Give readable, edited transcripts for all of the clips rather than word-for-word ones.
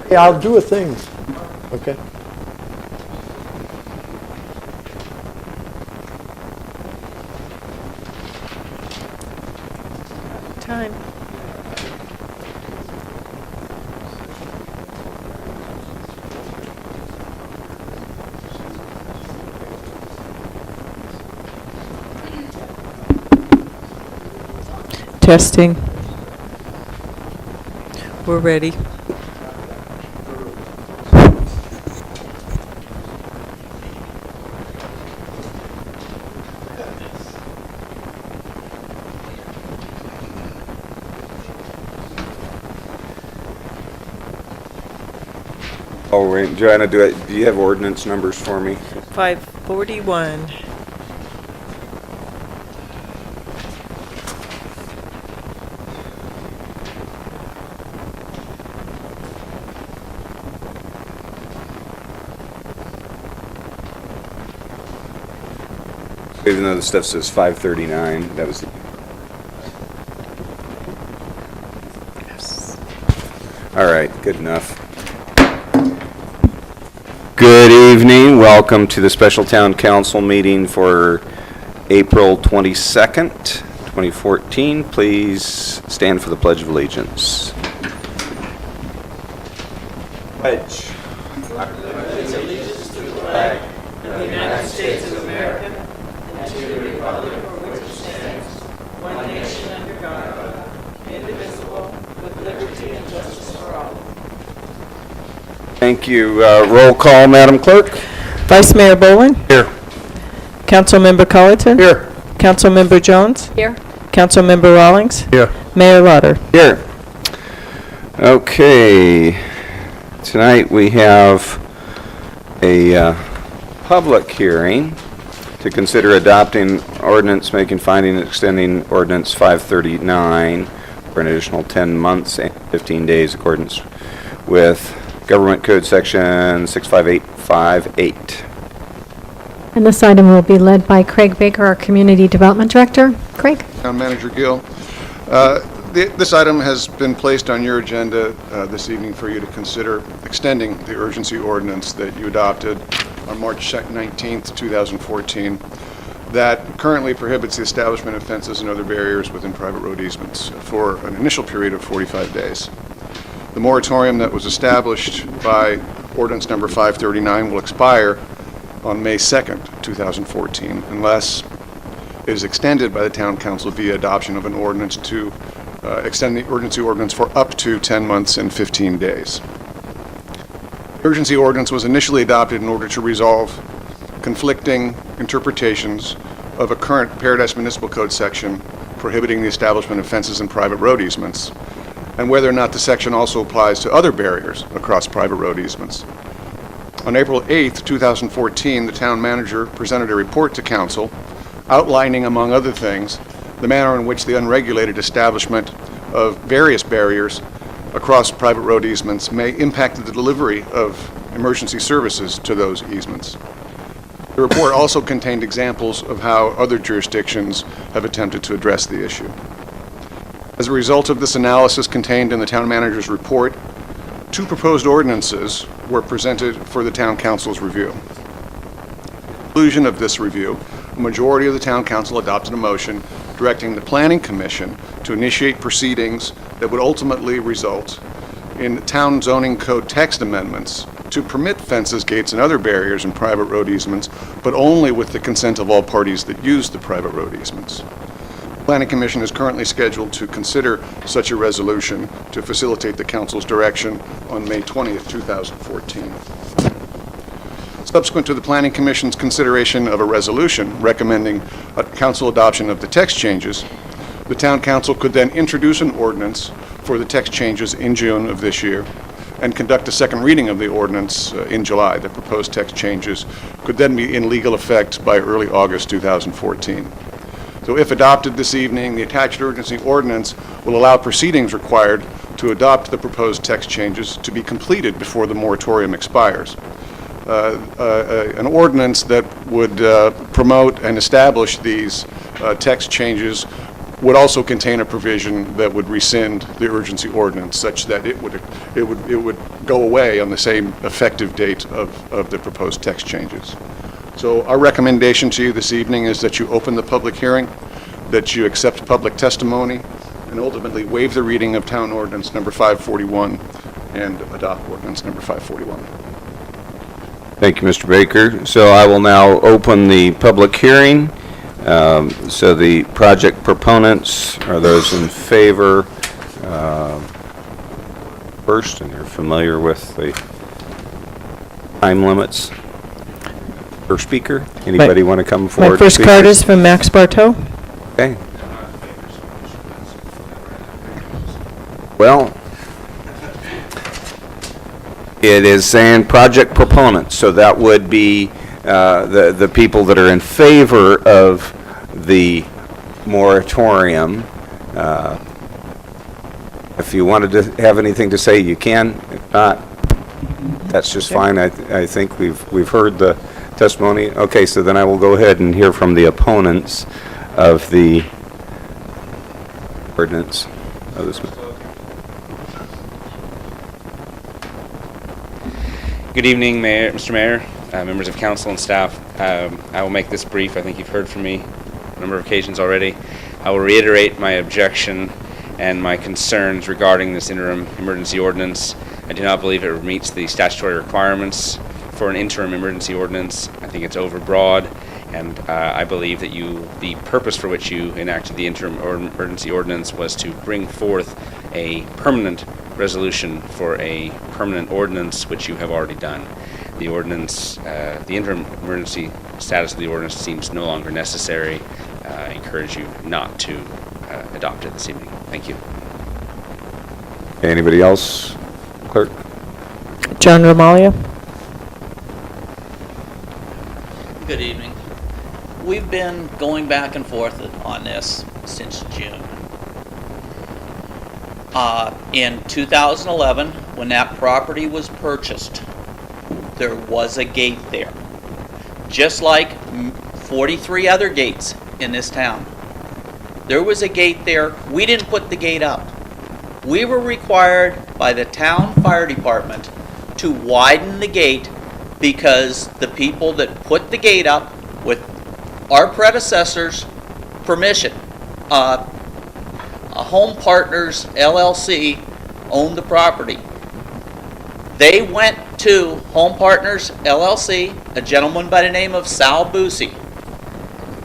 Hey, I'll do a thing. Okay. Time. Testing. We're ready. Oh, wait, Joanna, do you have ordinance numbers for me? 541. Even though the stuff says 539, that was, Yes. all right, good enough. Good evening, welcome to the Special Town Council meeting for April 22nd, 2014. Please stand for the Pledge of Allegiance. Pledge. Thank you. Roll call, Madam Clerk. Vice Mayor Bowen? Here. Councilmember Colleton? Here. Councilmember Jones? Here. Councilmember Rawlings? Here. Mayor Lauder? Here. Okay. Tonight we have a public hearing to consider adopting ordinance making finding and extending ordinance 539 for an additional 10 months and 15 days accordance with Government Code Section 65858. And this item will be led by Craig Baker, our Community Development Director. Craig? Town Manager Gill. This item has been placed on your agenda this evening for you to consider extending the urgency ordinance that you adopted on March 19th, 2014, that currently prohibits the establishment of fences and other barriers within private road easements for an initial period of 45 days. The moratorium that was established by ordinance number 539 will expire on May 2nd, 2014, unless it is extended by the Town Council via adoption of an ordinance to extend the urgency ordinance for up to 10 months and 15 days. The urgency ordinance was initially adopted in order to resolve conflicting interpretations of a current Paradise Municipal Code section prohibiting the establishment of fences in private road easements, and whether or not the section also applies to other barriers across private road easements. On April 8th, 2014, the town manager presented a report to council outlining, among other things, the manner in which the unregulated establishment of various barriers across private road easements may impact the delivery of emergency services to those easements. The report also contained examples of how other jurisdictions have attempted to address the issue. As a result of this analysis contained in the town manager's report, two proposed ordinances were presented for the town council's review. At the conclusion of this review, a majority of the town council adopted a motion directing the planning commission to initiate proceedings that would ultimately result in town zoning code text amendments to permit fences, gates, and other barriers in private road easements, but only with the consent of all parties that use the private road easements. The Planning Commission is currently scheduled to consider such a resolution to facilitate the council's direction on May 20th, 2014. Subsequent to the Planning Commission's consideration of a resolution recommending council adoption of the text changes, the Town Council could then introduce an ordinance for the text changes in June of this year and conduct a second reading of the ordinance in July. The proposed text changes could then be in legal effect by early August 2014. So if adopted this evening, the attached urgency ordinance will allow proceedings required to adopt the proposed text changes to be completed before the moratorium expires. An ordinance that would promote and establish these text changes would also contain a provision that would rescind the urgency ordinance such that it would go away on the same effective date of the proposed text changes. So our recommendation to you this evening is that you open the public hearing, that you accept public testimony, and ultimately waive the reading of Town Ordinance Number 541 and adopt Ordinance Number 541. Thank you, Mr. Baker. So I will now open the public hearing. So the project proponents are those in favor first, and you're familiar with the time limits per speaker. Anybody want to come forward? My first and card speak? is from Max Bartow. Okay. Well, it is saying project proponents, so that would be the people that are in favor of the moratorium. If you wanted to have anything to say, you can. If not, that's just fine. I think we've heard the testimony. Okay, so then I will go ahead and hear from the opponents of the ordinance of this. Good evening, Mayor, Mr. Mayor, members of council and staff. I will make this brief. I think you've heard from me a number of occasions already. I will reiterate my objection and my concerns regarding this interim emergency ordinance. I do not believe it meets the statutory requirements for an interim emergency ordinance. I think it's overbroad, and I believe that the purpose for which you enacted the interim emergency ordinance was to bring forth a permanent resolution for a permanent ordinance, which you have already done. The ordinance, the interim emergency status of the ordinance seems no longer necessary. I encourage you not to adopt it this evening. Thank you. Anybody else? Clerk? John Romalia. Good evening. We've been going back and forth on this since June. In 2011, when that property was purchased, there was a gate there. Just like 43 other gates in this town. There was a gate there. We didn't put the gate up. We were required by the town fire department to widen the gate because the people that put the gate up with our predecessors' permission, Home Partners LLC owned the property. They went to Home Partners LLC, a gentleman by the name of Sal Busey,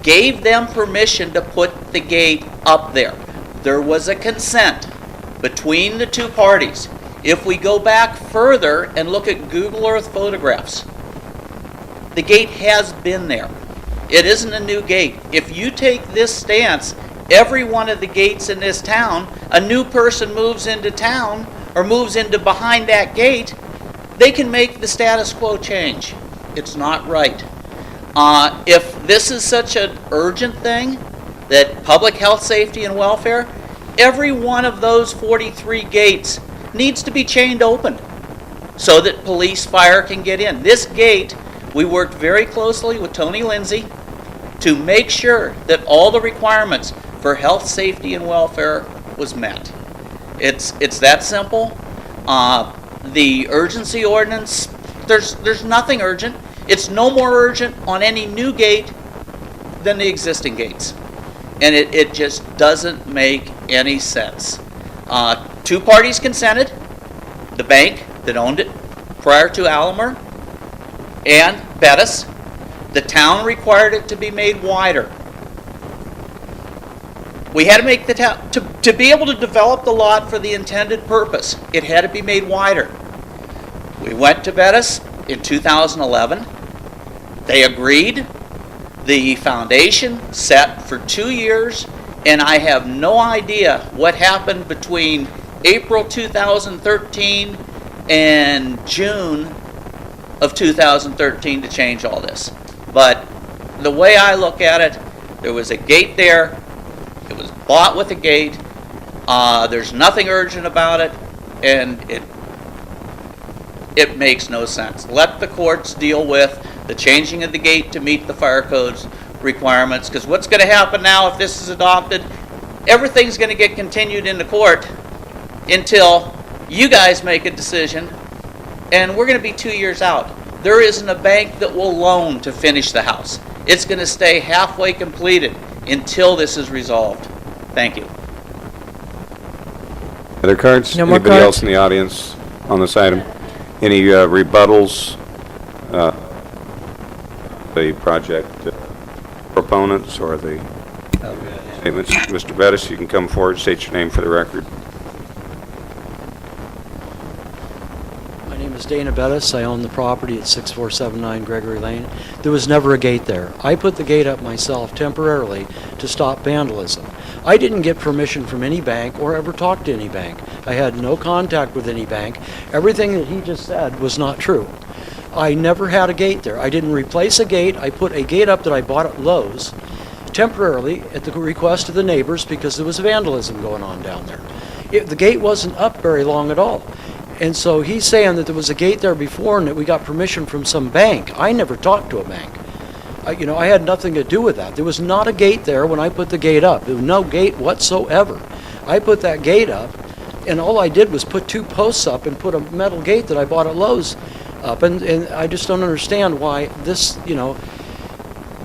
gave them permission to put the gate up there. There was a consent between the two parties. If we go back further and look at Google Earth photographs, the gate has been there. It isn't a new gate. If you take this stance, every one of the gates in this town, a new person moves into town or moves into behind that gate, they can make the status quo change. It's not right. If this is such an urgent thing, that public health, safety, and welfare, every one of those 43 gates needs to be chained open so that police, fire can get in. This gate, we worked very closely with Tony Lindsay to make sure that all the requirements for health, safety, and welfare was met. It's that simple. The urgency ordinance, there's nothing urgent. It's no more urgent on any new gate than the existing gates. And it just doesn't make any sense. Two parties consented, the bank that owned it prior to Alamer and Bettis. The town required it to be made wider. We had to make the town, to be able to develop the lot for the intended purpose, it had to be made wider. We went to Bettis in 2011. They agreed. The foundation set for 2 years, and I have no idea what happened between April 2013 and June of 2013 to change all this. But the way I look at it, there was a gate there. It was bought with a gate. There's nothing urgent about it, and it makes no sense. Let the courts deal with the changing of the gate to meet the fire code's requirements, because what's going to happen now if this is adopted, everything's going to get continued into court until you guys make a decision, and we're going to be 2 years out. There isn't a bank that will loan to finish the house. It's going to stay halfway completed until this is resolved. Thank you. Other cards? No more Anybody else cards? in the audience on this item? Any rebuttals? The project proponents or the statements? Mr. Bettis, you can come forward, state your name for the record. My name is Dana Bettis. I own the property at 6479 Gregory Lane. There was never a gate there. I put the gate up myself temporarily to stop vandalism. I didn't get permission from any bank or ever talk to any bank. I had no contact with any bank. Everything that he just said was not true. I never had a gate there. I didn't replace a gate. I put a gate up that I bought at Lowe's temporarily at the request of the neighbors because there was vandalism going on down there. The gate wasn't up very long at all. And so he's saying that there was a gate there before and that we got permission from some bank. I never talked to a bank. I had nothing to do with that. There was not a gate there when I put the gate up. There was no gate whatsoever. I put that gate up, and all I did was put 2 posts up and put a metal gate that I bought at Lowe's up. And I just don't understand why this,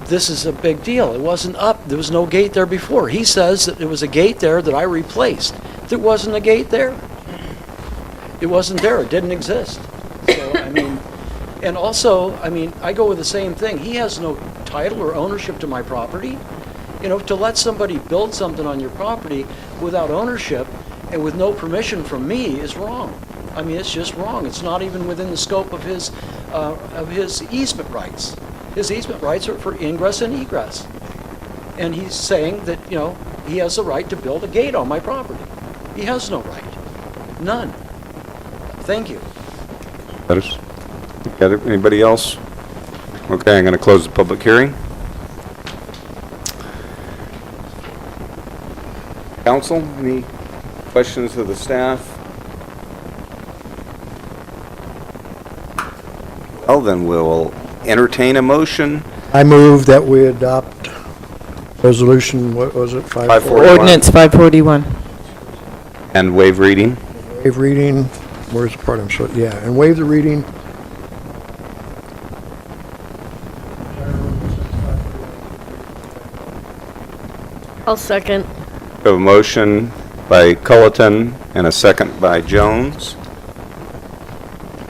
this is a big deal. It wasn't up. There was no gate there before. He says that there was a gate there that I replaced. There wasn't a gate there. It wasn't there. It didn't exist. So, and also, I go with the same thing. He has no title or ownership to my property. To let somebody build something on your property without ownership and with no permission from me is wrong. It's just wrong. It's not even within the scope of his easement rights. His easement rights are for ingress and egress. And he's saying that, he has the right to build a gate on my property. He has no right. None. Thank you. Bettis? Anybody else? Okay, I'm going to close the public hearing. Council, any questions of the staff? Well, then we'll entertain a motion. I move that we adopt resolution, what was it, 541. Ordinance 541. And waive reading. Waive reading, where's the part I'm short, yeah, and waive the reading. I'll second. We have a motion by Culleton and a second by Jones.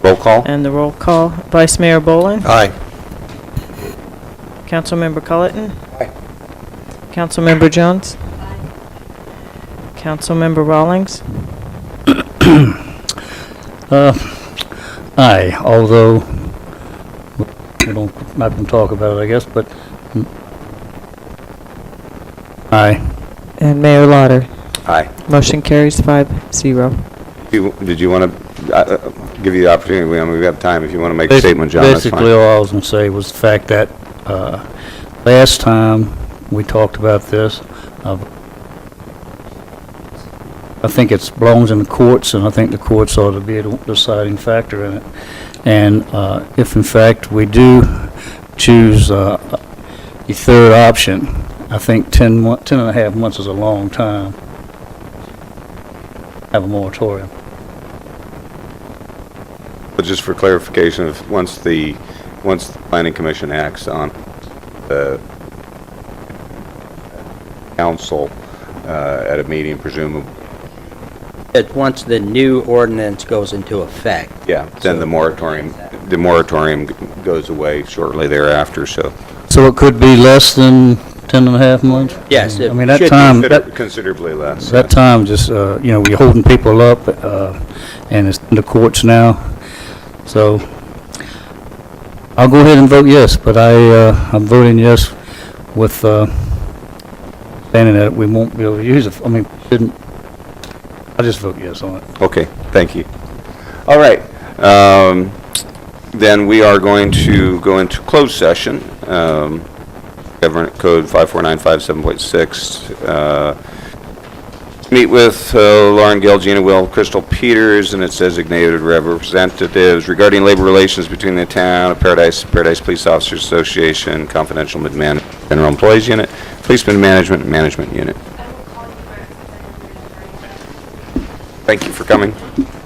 Roll call. And the roll call. Vice Mayor Boland. Aye. Councilmember Culleton. Aye. Councilmember Jones. Councilmember Rawlings. Aye, although we don't, not going to talk about it, I guess, but aye. And Mayor Lauder. Aye. Motion carries 5-0. Did you want to give you the opportunity? We have time. If you want to make a statement, John, that's Basically, fine. all I was going to say was the fact that last time we talked about this, I think it belongs in the courts, and I think the courts ought to be a deciding factor in it. And if, in fact, we do choose the third option, I think 10 and a half months is a long time. Have a moratorium. But just for clarification, if once the Planning Commission acts on the council at a meeting, presumably, Once the new ordinance goes into effect. yeah, then the moratorium goes away shortly thereafter. So So it could be less than 10 and a half months? Yes, it I mean, that should be. time, considerably less. that time just, we're holding people up, and it's in the courts now. So I'll go ahead and vote yes, but I'm voting yes with, saying that we won't be able to use it. I'll just vote yes on it. Okay, thank you. All right, then we are going to go into closed session. Government Code 54957.6. Meet with Lauren Gill, Gina Will, Crystal Peters, and its designated representatives regarding labor relations between the town of Paradise Police Officers Association, Confidential Mid-Man General Employees Unit, Policeman Management Unit. Thank you for coming.